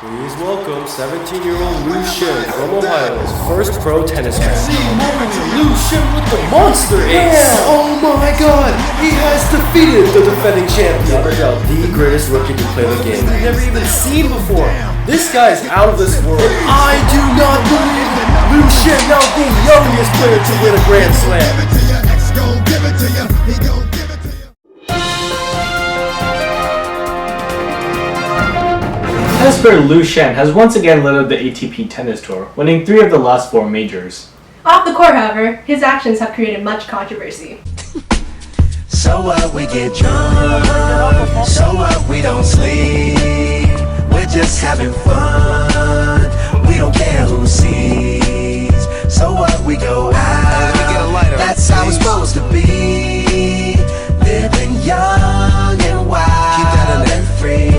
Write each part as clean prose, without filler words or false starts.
Please welcome 17-year-old Lu Shen from Ohio's first pro tennis match. Lu Shen with the monster ace! Yeah! Oh my god! He has defeated the defending champion! No doubt the greatest rookie to play the game we've never even seen before. This guy's out of this world. I do not believe it! Lu Shen now the youngest player to win a Grand Slam! Tennis player Lu Shen has once again led up the ATP Tennis Tour, winning 3 of the last 4 majors. Off the court, however, his actions have created much controversy. So what, we get drunk, so what, we don't sleep, we're just having fun, we don't care who sees, so what, we go out, that's how it's supposed to be, living young and wild and free.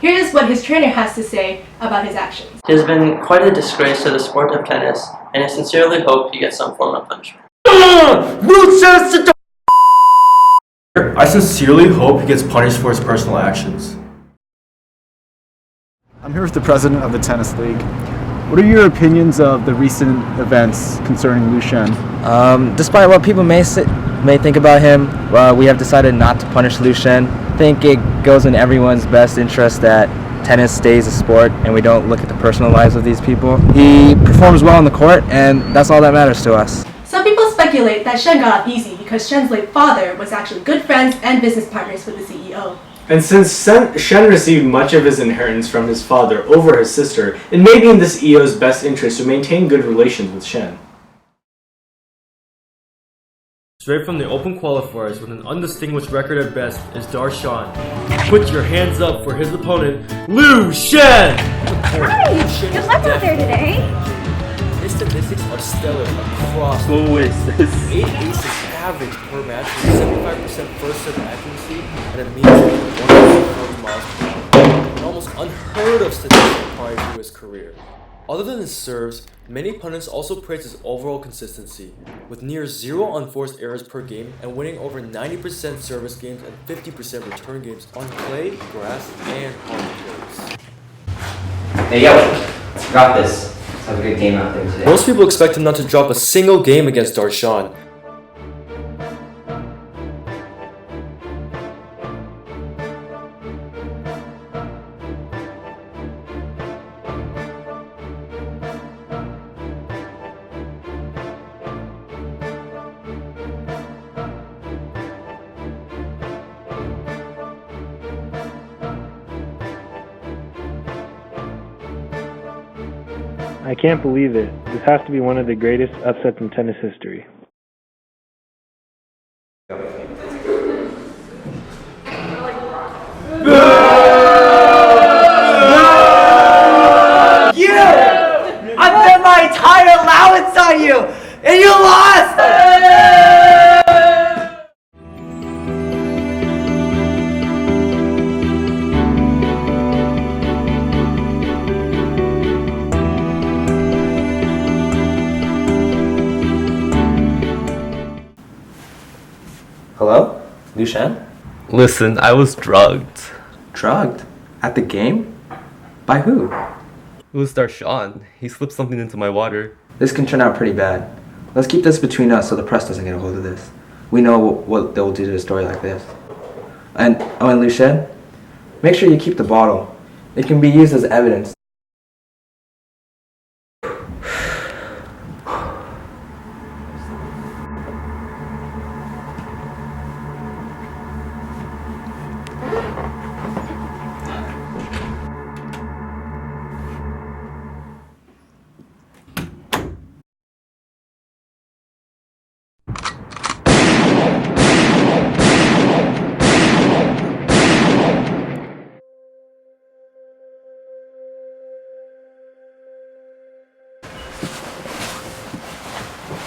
Here's what his trainer has to say about his actions. He has been quite a disgrace to the sport of tennis, and I sincerely hope he gets some form of punishment. I sincerely hope he gets punished for his personal actions. I'm here with the president of the Tennis League. What are your opinions of the recent events concerning Lu Shen? Despite what people may think about him, we have decided not to punish Lu Shen. I think it goes in everyone's best interest that tennis stays a sport and we don't look at the personal lives of these people. He performs well on the court, and that's all that matters to us. Some people speculate that Shen got off easy because Shen's late father was actually good friends and business partners with the CEO. And since Shen received much of his inheritance from his father over his sister, it may be in the CEO's best interest to maintain good relations with Shen. Straight from the Open qualifiers with an undistinguished record at best is Darshan. Put your hands up for his opponent, Lu Shen! Hi! Good luck out there today! His statistics are stellar across. Who is this? 8 aces average per match with 75% first serve accuracy and a mean of 140 miles per hour. An almost unheard of statistic prior to his career. Other than his serves, many pundits also praise his overall consistency, with near 0 unforced errors per game and winning over 90% service games and 50% return games on clay, grass, and hard courts. Hey yo, got this. Let's have a good game out there today. Most people expect him not to drop a single game against Darshan. I can't believe it. This has to be one of the greatest upsets in tennis history. You! I bet my entire allowance on you, and you lost! Hello? Lu Shen? Listen, I was drugged. Drugged? At the game? By who? It was Darshan. He slipped something into my water. This can turn out pretty bad. Let's keep this between us so the press doesn't get a hold of this. We know what they'll do to a story like this. And Lu Shen, make sure you keep the bottle. It can be used as evidence.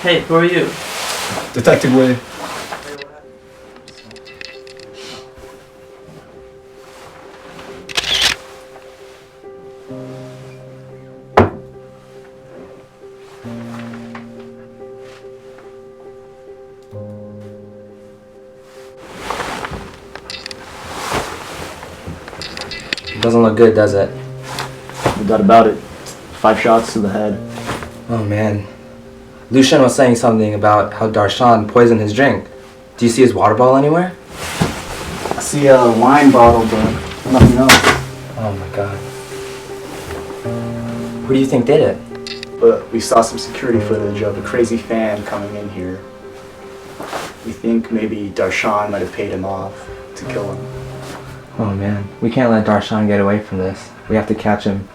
Hey, who are you? Detective Wade. Doesn't look good, does it? No doubt about it. 5 shots to the head. Oh man. Liu Shen was saying something about how Darshan poisoned his drink. Do you see his water bottle anywhere? I see a wine bottle, but nothing else. Oh my god. Who do you think did it? But we saw some security footage of a crazy fan coming in here. We think maybe Darshan might have paid him off to kill him. Oh man, we can't let Darshan get away from this. We have to catch him.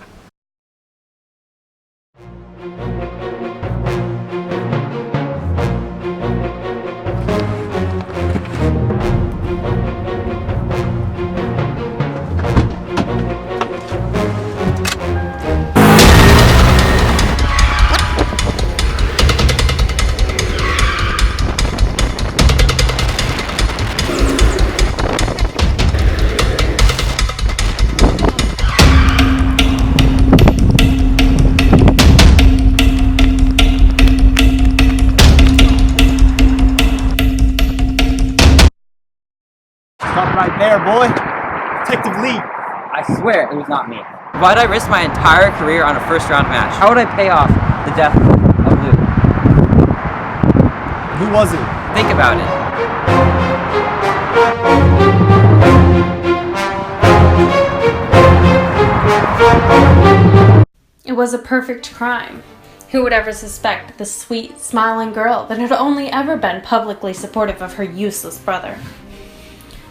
Stop right there, boy. Detective Lee. I swear it was not me. Why'd I risk my entire career on a first-round match? How would I pay off the death of Liu? Who was it? Think about it. It was a perfect crime. Who would ever suspect the sweet, smiling girl that had only ever been publicly supportive of her useless brother?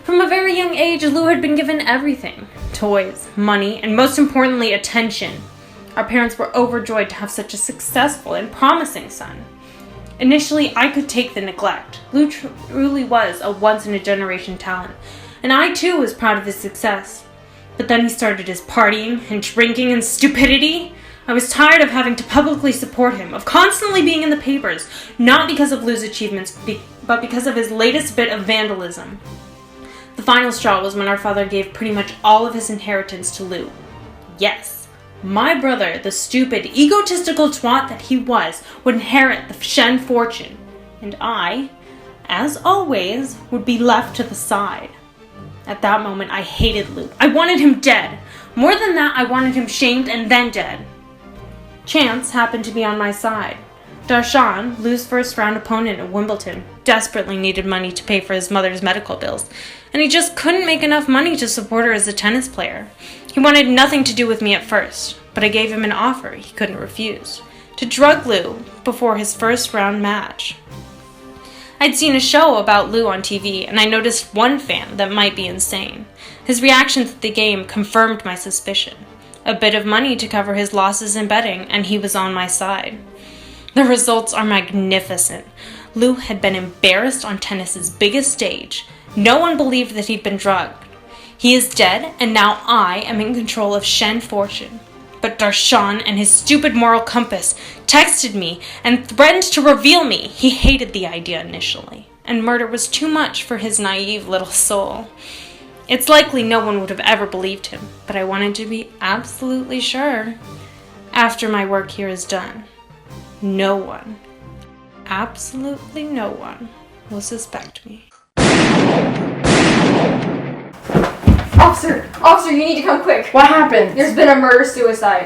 From a very young age, Liu had been given everything. Toys, money, and most importantly, attention. Our parents were overjoyed to have such a successful and promising son. Initially, I could take the neglect. Liu truly was a once-in-a-generation talent, and I too was proud of his success. But then he started his partying and drinking and stupidity. I was tired of having to publicly support him, of constantly being in the papers, not because of Liu's achievements, but because of his latest bit of vandalism. The final straw was when our father gave pretty much all of his inheritance to Liu. Yes, my brother, the stupid, egotistical twat that he was, would inherit the Shen fortune, and I, as always, would be left to the side. At that moment, I hated Liu. I wanted him dead. More than that, I wanted him shamed and then dead. Chance happened to be on my side. Darshan, Liu's first-round opponent at Wimbledon, desperately needed money to pay for his mother's medical bills, and he just couldn't make enough money to support her as a tennis player. He wanted nothing to do with me at first, but I gave him an offer he couldn't refuse, to drug Liu before his first-round match. I'd seen a show about Liu on TV, and I noticed one fan that might be insane. His reaction to the game confirmed my suspicion. A bit of money to cover his losses in betting, and he was on my side. The results are magnificent. Liu had been embarrassed on tennis's biggest stage. No one believed that he'd been drugged. He is dead, and now I am in control of Shen fortune. But Darshan and his stupid moral compass texted me and threatened to reveal me. He hated the idea initially, and murder was too much for his naive little soul. It's likely no one would have ever believed him, but I wanted to be absolutely sure. After my work here is done, no one, absolutely no one, will suspect me. Officer, you need to come quick. What happened? There's been a murder-suicide.